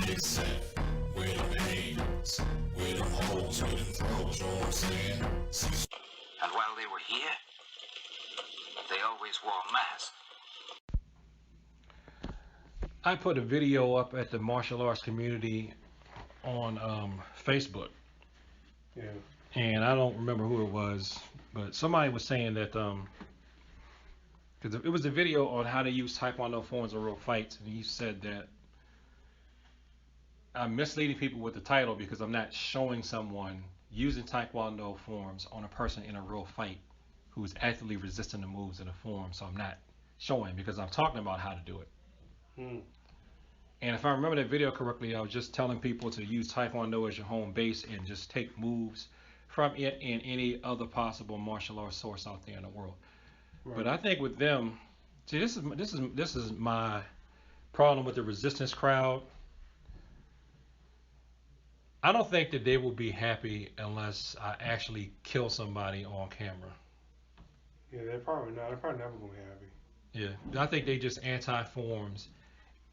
get set, where them hands, where them holes, where them throws, you know what I'm saying? And while they were here, they always wore masks. I put a video up at the martial arts community on Facebook, Yeah. and I don't remember who it was, but somebody was saying that because it was a video on how to use Taekwondo forms in real fights, and he said that I'm misleading people with the title because I'm not showing someone using Taekwondo forms on a person in a real fight who is actively resisting the moves of the form. So I'm not showing because I'm talking about how to do it. Hmm. And if I remember that video correctly, I was just telling people to use Taekwondo as your home base and just take moves from it and any other possible martial arts source out there in the world. Right. But I think with them, see, this is my problem with the resistance crowd. I don't think that they will be happy unless I actually kill somebody on camera. Yeah, they're probably not. They're probably never gonna be happy. Yeah, I think they just anti-forms.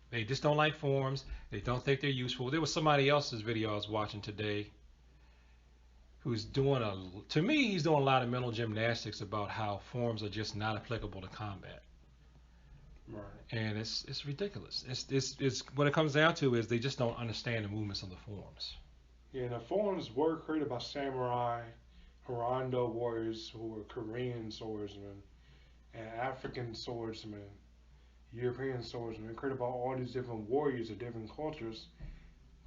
They just don't like forms. They don't think they're useful. There was somebody else's video I was watching today who's doing to me, he's doing a lot of mental gymnastics about how forms are just not applicable to combat. Right. And it's ridiculous. It's what it comes down to is they just don't understand the movements of the forms. Yeah, the forms were created by samurai, Hirondo warriors who were Korean swordsmen, and African swordsmen, European swordsmen, created by all these different warriors of different cultures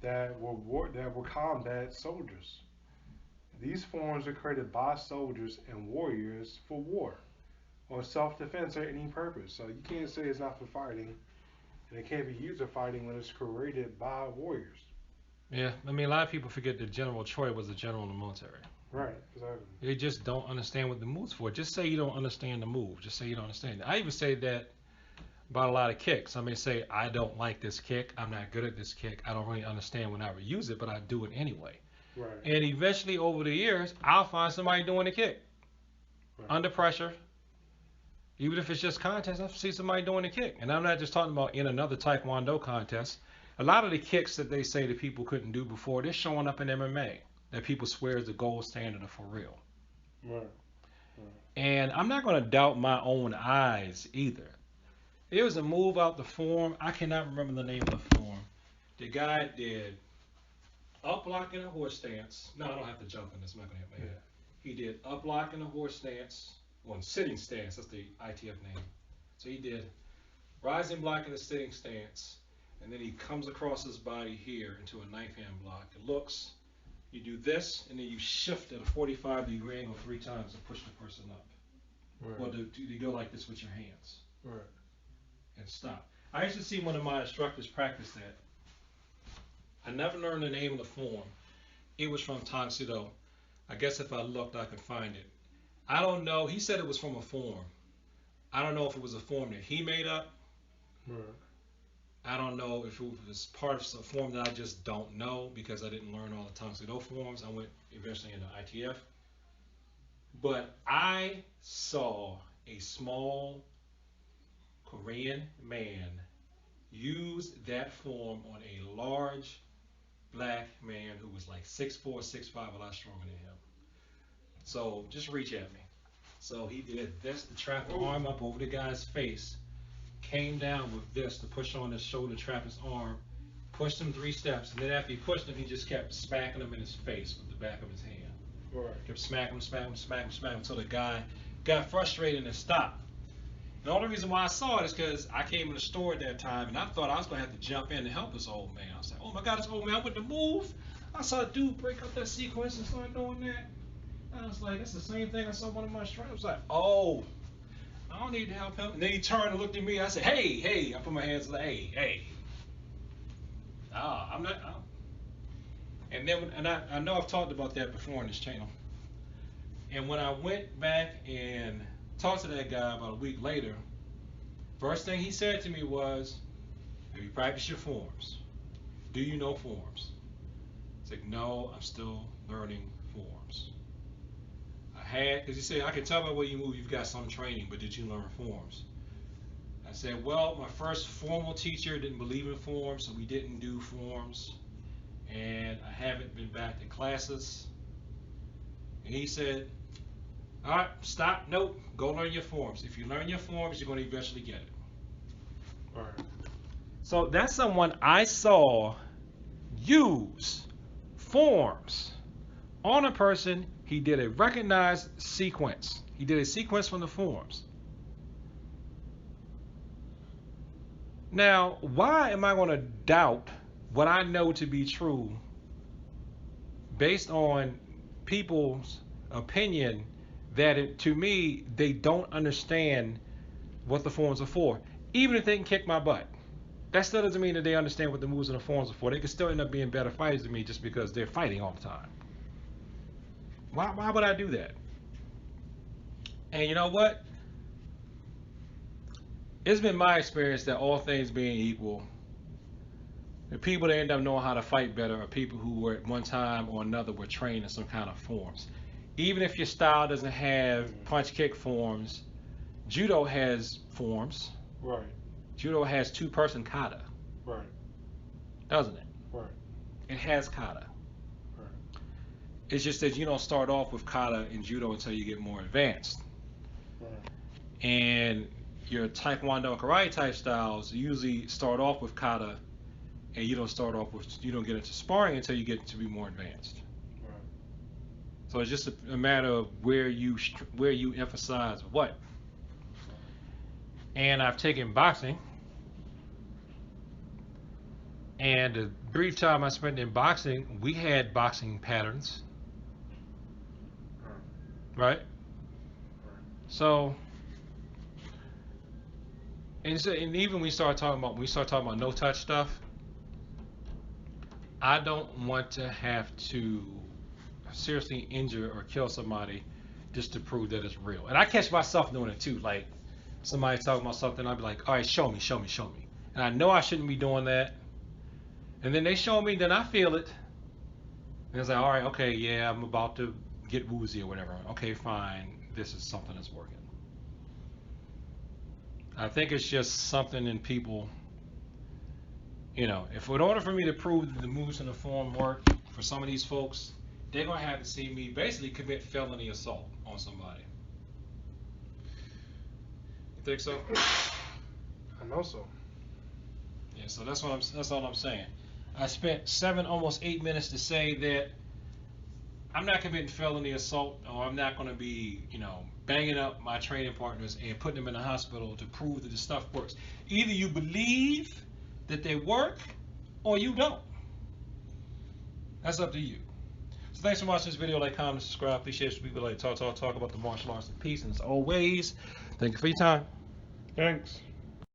that were combat soldiers. These forms are created by soldiers and warriors for war or self-defense or any purpose. So you can't say it's not for fighting, and it can't be used for fighting when it's created by warriors. Yeah, I mean, a lot of people forget that General Troy was a general in the military. Right, exactly. They just don't understand what the move's for. Just say you don't understand the move. Just say you don't understand it. I even say that about a lot of kicks. I may say, I don't like this kick. I'm not good at this kick. I don't really understand when I would use it, but I do it anyway. Right. And eventually, over the years, I'll find somebody doing the kick. Right. Under pressure. Even if it's just contest, I'll see somebody doing the kick. And I'm not just talking about in another Taekwondo contest. A lot of the kicks that they say that people couldn't do before, they're showing up in MMA. That people swear is the gold standard of for real. Right. And I'm not going to doubt my own eyes either. There was a move out the form. I cannot remember the name of the form. The guy did up lock in a horse stance. No, I don't have to jump in this. I'm not going to hit my head. He did up lock in a horse stance. Well, sitting stance. That's the ITF name. So he did rising block in a sitting stance. And then he comes across his body here into a knife hand block. It looks, you do this, and then you shift at a 45-degree angle 3 times to push the person up. Right. Or do you go like this with your hands? Right. And stop. I used to see one of my instructors practice that. I never learned the name of the form. It was from Tuxedo. I guess if I looked, I could find it. I don't know. He said it was from a form. I don't know if it was a form that he made up. Right. I don't know if it was part of some form that I just don't know because I didn't learn all the Tuxedo forms. I went eventually into ITF. But I saw a small Korean man use that form on a large black man who was like 6'4", 6'5", a lot stronger than him. So just reach at me. So he did this to trap the arm up over the guy's face, came down with this to push on his shoulder, trap his arm, pushed him 3 steps, and then after he pushed him, he just kept smacking him in his face with the back of his hand. Right. Kept smacking him until the guy got frustrated and stopped. The only reason why I saw it is because I came in the store at that time and I thought I was going to have to jump in to help this old man. I was like, oh my God, this old man went to move. I saw a dude break up that sequence and start doing that. And I was like, that's the same thing I saw one of my instructors. I was like, oh, I don't need to help him. And then he turned and looked at me. I said, hey. I put my hands like, hey. I'm not. And then, I know I've talked about that before on this channel. And when I went back and talked to that guy about a week later, first thing he said to me was, have you practiced your forms? Do you know forms? I said, no, I'm still learning forms. Because he said, I can tell by the way you move, you've got some training, but did you learn forms? I said, well, my first formal teacher didn't believe in forms, so we didn't do forms. And I haven't been back to classes. And he said, all right, stop, nope, go learn your forms. If you learn your forms, you're going to eventually get it. All right. So that's someone I saw use forms on a person. He did a recognized sequence. He did a sequence from the forms. Now, why am I going to doubt what I know to be true based on people's opinion that to me, they don't understand what the forms are for? Even if they can kick my butt, that still doesn't mean that they understand what the moves and the forms are for. They can still end up being better fighters than me just because they're fighting all the time. Why would I do that? And you know what? It's been my experience that all things being equal, the people that end up knowing how to fight better are people who were at one time or another were trained in some kind of forms. Even if your style doesn't have punch kick forms, judo has forms. Right. Judo has two-person kata. Right. Doesn't it? Right. It has kata. Right. It's just that you don't start off with kata in judo until you get more advanced. Right. And your taekwondo and karate type styles usually start off with kata, and you don't get into sparring until you get to be more advanced. Right. So it's just a matter of where you emphasize what. And I've taken boxing, and the brief time I spent in boxing, we had boxing patterns, right? So, and even when we start talking about no touch stuff, I don't want to have to seriously injure or kill somebody just to prove that it's real. And I catch myself doing it too. Like somebody talking about something, I'll be like, all right, show me. And I know I shouldn't be doing that. And then they show me, then I feel it. And it's like, all right, okay, yeah, I'm about to get woozy or whatever. Okay, fine. This is something that's working. I think it's just something in people, if in order for me to prove that the moves and the form work for some of these folks, they're going to have to see me basically commit felony assault on somebody. You think so? I know so. Yeah, so that's all I'm saying. I spent 7, almost 8 minutes to say that I'm not committing felony assault, or I'm not going to be, banging up my training partners and putting them in the hospital to prove that the stuff works. Either you believe that they work, or you don't. That's up to you. So thanks for watching this video. Like, comment, subscribe. Please share this with people. Like talk about the martial arts in peace. And as always, thank you for your time. Thanks.